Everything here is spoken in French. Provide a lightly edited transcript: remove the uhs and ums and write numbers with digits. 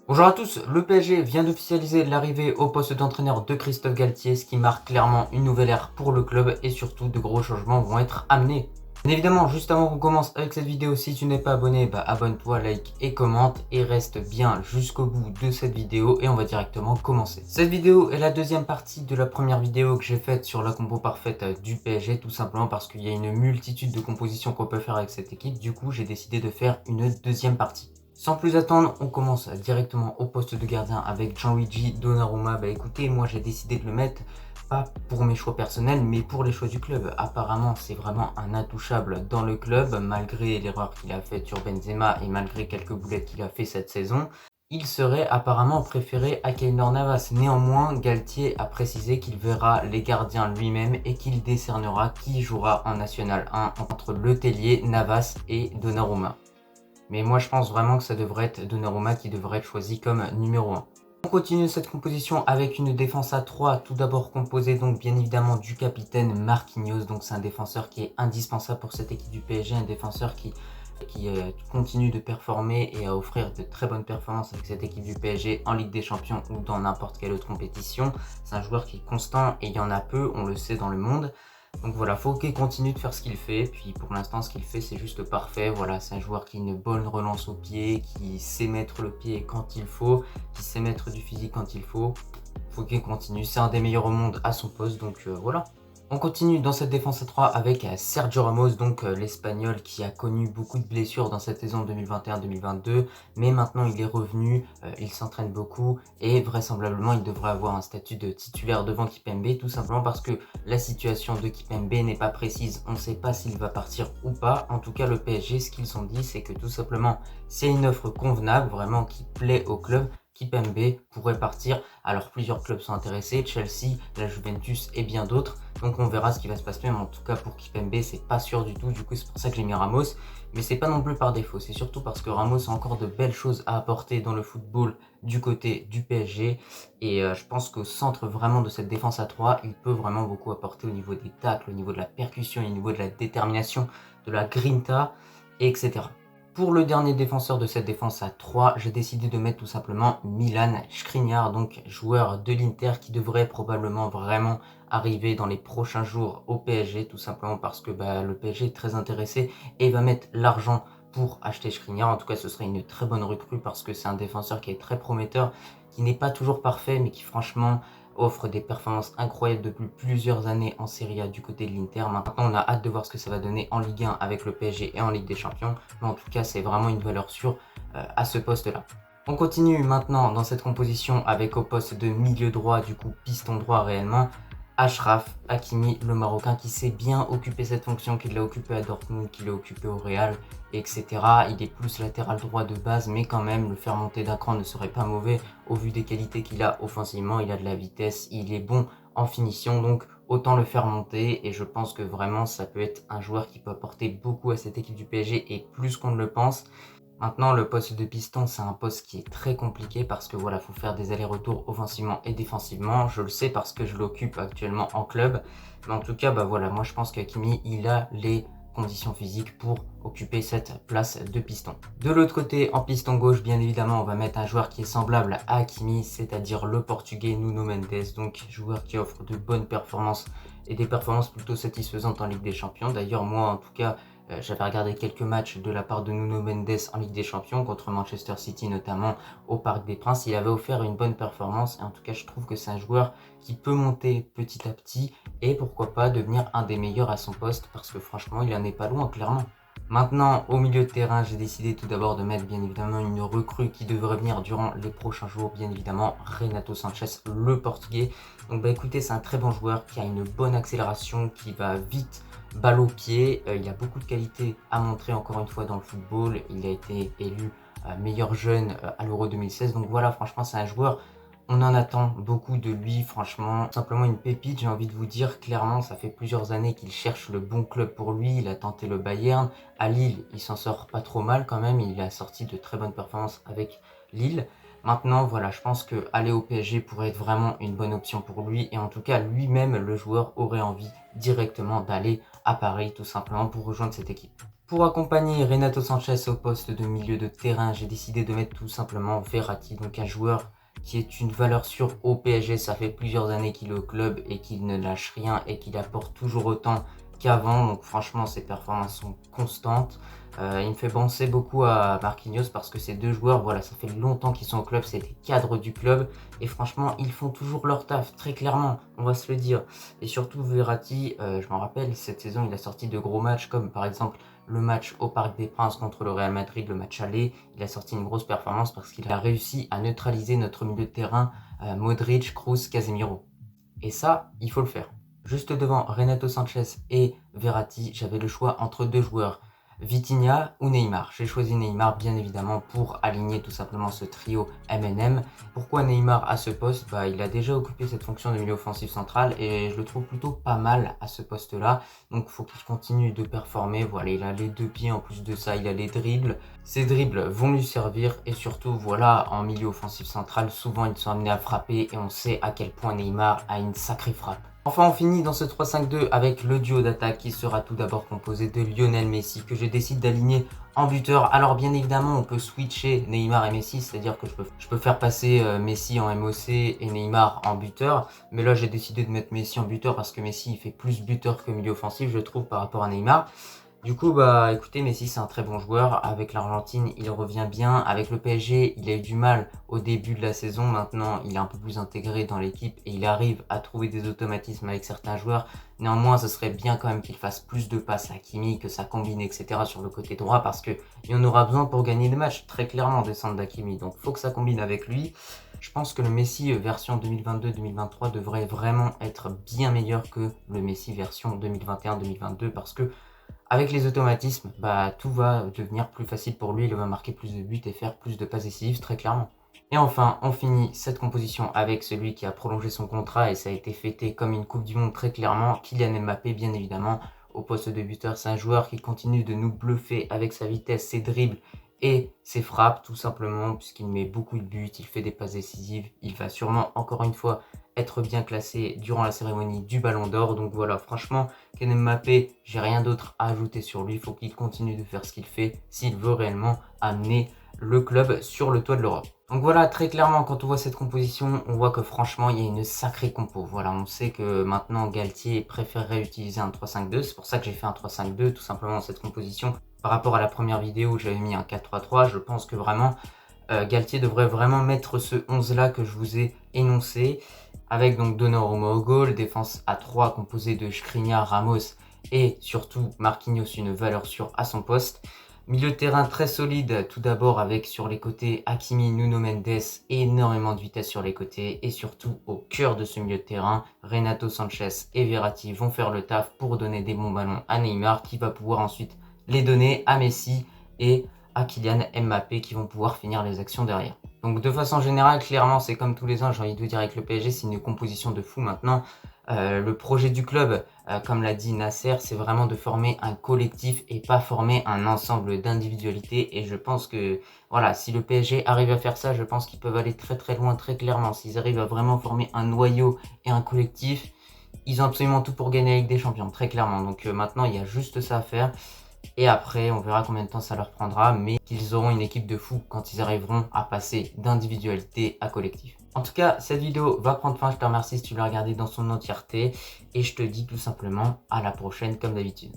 Bonjour à tous, le PSG vient d'officialiser l'arrivée au poste d'entraîneur de Christophe Galtier, ce qui marque clairement une nouvelle ère pour le club et surtout de gros changements vont être amenés. Bien évidemment, juste avant qu'on commence avec cette vidéo, si tu n'es pas abonné, abonne-toi, like et commente et reste bien jusqu'au bout de cette vidéo et on va directement commencer. Cette vidéo est la deuxième partie de la première vidéo que j'ai faite sur la compo parfaite du PSG, tout simplement parce qu'il y a une multitude de compositions qu'on peut faire avec cette équipe, du coup j'ai décidé de faire une deuxième partie. Sans plus attendre, on commence directement au poste de gardien avec Gianluigi Donnarumma. Écoutez, moi j'ai décidé de le mettre pas pour mes choix personnels, mais pour les choix du club. Apparemment, c'est vraiment un intouchable dans le club, malgré l'erreur qu'il a faite sur Benzema et malgré quelques boulettes qu'il a fait cette saison. Il serait apparemment préféré à Keylor Navas. Néanmoins, Galtier a précisé qu'il verra les gardiens lui-même et qu'il décernera qui jouera en National 1 entre Le Tellier, Navas et Donnarumma. Mais moi, je pense vraiment que ça devrait être Donnarumma qui devrait être choisi comme numéro 1. On continue cette composition avec une défense à 3, tout d'abord composée donc bien évidemment du capitaine Marquinhos. Donc c'est un défenseur qui est indispensable pour cette équipe du PSG, un défenseur qui continue de performer et à offrir de très bonnes performances avec cette équipe du PSG en Ligue des Champions ou dans n'importe quelle autre compétition. C'est un joueur qui est constant et il y en a peu, on le sait dans le monde. Donc voilà, faut qu'il continue de faire ce qu'il fait. Puis pour l'instant, ce qu'il fait, c'est juste parfait. Voilà, c'est un joueur qui a une bonne relance au pied, qui sait mettre le pied quand il faut, qui sait mettre du physique quand il faut. Faut qu'il continue. C'est un des meilleurs au monde à son poste. Donc voilà. On continue dans cette défense à 3 avec Sergio Ramos, donc l'Espagnol qui a connu beaucoup de blessures dans cette saison 2021-2022, mais maintenant il est revenu, il s'entraîne beaucoup et vraisemblablement il devrait avoir un statut de titulaire devant Kimpembe, tout simplement parce que la situation de Kimpembe n'est pas précise, on ne sait pas s'il va partir ou pas. En tout cas le PSG, ce qu'ils ont dit, c'est que tout simplement c'est une offre convenable, vraiment qui plaît au club. Kimpembe pourrait partir, alors plusieurs clubs sont intéressés, Chelsea, la Juventus et bien d'autres, donc on verra ce qui va se passer, mais en tout cas pour Kimpembe c'est pas sûr du tout, du coup c'est pour ça que j'ai mis Ramos, mais c'est pas non plus par défaut, c'est surtout parce que Ramos a encore de belles choses à apporter dans le football du côté du PSG, et je pense qu'au centre vraiment de cette défense à 3, il peut vraiment beaucoup apporter au niveau des tacles, au niveau de la percussion, au niveau de la détermination, de la grinta, etc. Pour le dernier défenseur de cette défense à 3, j'ai décidé de mettre tout simplement Milan Skriniar, donc joueur de l'Inter qui devrait probablement vraiment arriver dans les prochains jours au PSG, tout simplement parce que le PSG est très intéressé et va mettre l'argent pour acheter Skriniar. En tout cas, ce serait une très bonne recrue parce que c'est un défenseur qui est très prometteur, qui n'est pas toujours parfait, mais qui franchement offre des performances incroyables depuis plusieurs années en Serie A du côté de l'Inter. Maintenant, on a hâte de voir ce que ça va donner en Ligue 1 avec le PSG et en Ligue des Champions. Mais en tout cas, c'est vraiment une valeur sûre à ce poste-là. On continue maintenant dans cette composition avec au poste de milieu droit, du coup piston droit réellement, Achraf Hakimi, le Marocain qui sait bien occuper cette fonction, qui l'a occupé à Dortmund, qui l'a occupé au Real, etc. Il est plus latéral droit de base, mais quand même, le faire monter d'un cran ne serait pas mauvais au vu des qualités qu'il a offensivement. Il a de la vitesse, il est bon en finition, donc autant le faire monter. Et je pense que vraiment, ça peut être un joueur qui peut apporter beaucoup à cette équipe du PSG et plus qu'on ne le pense. Maintenant, le poste de piston, c'est un poste qui est très compliqué parce que voilà, faut faire des allers-retours offensivement et défensivement. Je le sais parce que je l'occupe actuellement en club. Mais en tout cas, voilà, moi je pense qu'Hakimi, il a les conditions physiques pour occuper cette place de piston. De l'autre côté, en piston gauche, bien évidemment, on va mettre un joueur qui est semblable à Hakimi, c'est-à-dire le portugais Nuno Mendes, donc joueur qui offre de bonnes performances et des performances plutôt satisfaisantes en Ligue des Champions. D'ailleurs, moi, en tout cas, j'avais regardé quelques matchs de la part de Nuno Mendes en Ligue des Champions, contre Manchester City notamment au Parc des Princes. Il avait offert une bonne performance et en tout cas je trouve que c'est un joueur qui peut monter petit à petit et pourquoi pas devenir un des meilleurs à son poste parce que franchement il en est pas loin clairement. Maintenant, au milieu de terrain, j'ai décidé tout d'abord de mettre bien évidemment une recrue qui devrait venir durant les prochains jours, bien évidemment Renato Sanchez, le portugais. Donc écoutez, c'est un très bon joueur qui a une bonne accélération, qui va vite, balle au pied. Il a beaucoup de qualités à montrer encore une fois dans le football. Il a été élu meilleur jeune à l'Euro 2016. Donc voilà, franchement, c'est un joueur, on en attend beaucoup de lui, franchement. Simplement une pépite, j'ai envie de vous dire, clairement, ça fait plusieurs années qu'il cherche le bon club pour lui. Il a tenté le Bayern. À Lille, il s'en sort pas trop mal quand même. Il a sorti de très bonnes performances avec Lille. Maintenant, voilà, je pense que aller au PSG pourrait être vraiment une bonne option pour lui. Et en tout cas, lui-même, le joueur, aurait envie directement d'aller à Paris, tout simplement, pour rejoindre cette équipe. Pour accompagner Renato Sanchez au poste de milieu de terrain, j'ai décidé de mettre tout simplement Verratti, donc un joueur qui est une valeur sûre au PSG. Ça fait plusieurs années qu'il est au club et qu'il ne lâche rien et qu'il apporte toujours autant qu'avant. Donc franchement, ses performances sont constantes. Il me fait penser beaucoup à Marquinhos parce que ces deux joueurs, voilà, ça fait longtemps qu'ils sont au club, c'est des cadres du club et franchement, ils font toujours leur taf, très clairement, on va se le dire. Et surtout Verratti, je m'en rappelle, cette saison, il a sorti de gros matchs comme par exemple le match au Parc des Princes contre le Real Madrid, le match aller. Il a sorti une grosse performance parce qu'il a réussi à neutraliser notre milieu de terrain Modric, Kroos, Casemiro. Et ça, il faut le faire. Juste devant Renato Sanchez et Verratti, j'avais le choix entre deux joueurs, Vitinha ou Neymar. J'ai choisi Neymar bien évidemment pour aligner tout simplement ce trio MNM. Pourquoi Neymar à ce poste? Il a déjà occupé cette fonction de milieu offensif central et je le trouve plutôt pas mal à ce poste-là. Donc il faut qu'il continue de performer. Voilà, il a les deux pieds, en plus de ça, il a les dribbles. Ces dribbles vont lui servir et surtout, voilà, en milieu offensif central, souvent ils sont amenés à frapper et on sait à quel point Neymar a une sacrée frappe. Enfin, on finit dans ce 3-5-2 avec le duo d'attaque qui sera tout d'abord composé de Lionel Messi que je décide d'aligner en buteur. Alors bien évidemment, on peut switcher Neymar et Messi, c'est-à-dire que je peux faire passer Messi en MOC et Neymar en buteur. Mais là, j'ai décidé de mettre Messi en buteur parce que Messi il fait plus buteur que milieu offensif, je trouve, par rapport à Neymar. Du coup, écoutez, Messi, c'est un très bon joueur. Avec l'Argentine, il revient bien. Avec le PSG, il a eu du mal au début de la saison. Maintenant, il est un peu plus intégré dans l'équipe et il arrive à trouver des automatismes avec certains joueurs. Néanmoins, ce serait bien quand même qu'il fasse plus de passes à Hakimi, que ça combine, etc. sur le côté droit parce qu'il y en aura besoin pour gagner le match, très clairement, de centre d'Hakimi. Donc, il faut que ça combine avec lui. Je pense que le Messi version 2022-2023 devrait vraiment être bien meilleur que le Messi version 2021-2022 parce que avec les automatismes, tout va devenir plus facile pour lui, il va marquer plus de buts et faire plus de passes décisives, très clairement. Et enfin, on finit cette composition avec celui qui a prolongé son contrat et ça a été fêté comme une Coupe du Monde très clairement, Kylian Mbappé bien évidemment, au poste de buteur. C'est un joueur qui continue de nous bluffer avec sa vitesse, ses dribbles et ses frappes tout simplement puisqu'il met beaucoup de buts, il fait des passes décisives, il va sûrement encore une fois être bien classé durant la cérémonie du Ballon d'Or. Donc voilà, franchement, Kylian Mbappé, j'ai rien d'autre à ajouter sur lui. Il faut qu'il continue de faire ce qu'il fait s'il veut réellement amener le club sur le toit de l'Europe. Donc voilà, très clairement, quand on voit cette composition, on voit que franchement, il y a une sacrée compo. Voilà, on sait que maintenant, Galtier préférerait utiliser un 3-5-2. C'est pour ça que j'ai fait un 3-5-2, tout simplement, cette composition. Par rapport à la première vidéo où j'avais mis un 4-3-3, je pense que vraiment, Galtier devrait vraiment mettre ce 11 là que je vous ai énoncé, avec donc Donnarumma au goal, défense à 3 composée de Skriniar, Ramos et surtout Marquinhos, une valeur sûre à son poste. Milieu de terrain très solide, tout d'abord avec sur les côtés Hakimi, Nuno Mendes, énormément de vitesse sur les côtés et surtout au cœur de ce milieu de terrain, Renato Sanchez et Verratti vont faire le taf pour donner des bons ballons à Neymar qui va pouvoir ensuite les donner à Messi et à Kylian Mbappé qui vont pouvoir finir les actions derrière. Donc de façon générale, clairement, c'est comme tous les ans, j'ai envie de vous dire avec le PSG, c'est une composition de fou maintenant. Le projet du club, comme l'a dit Nasser, c'est vraiment de former un collectif et pas former un ensemble d'individualités. Et je pense que, voilà, si le PSG arrive à faire ça, je pense qu'ils peuvent aller très très loin, très clairement. S'ils arrivent à vraiment former un noyau et un collectif, ils ont absolument tout pour gagner avec des champions, très clairement. Donc maintenant, il y a juste ça à faire. Et après, on verra combien de temps ça leur prendra, mais qu'ils auront une équipe de fous quand ils arriveront à passer d'individualité à collectif. En tout cas, cette vidéo va prendre fin. Je te remercie si tu l'as regardée dans son entièreté. Et je te dis tout simplement à la prochaine comme d'habitude.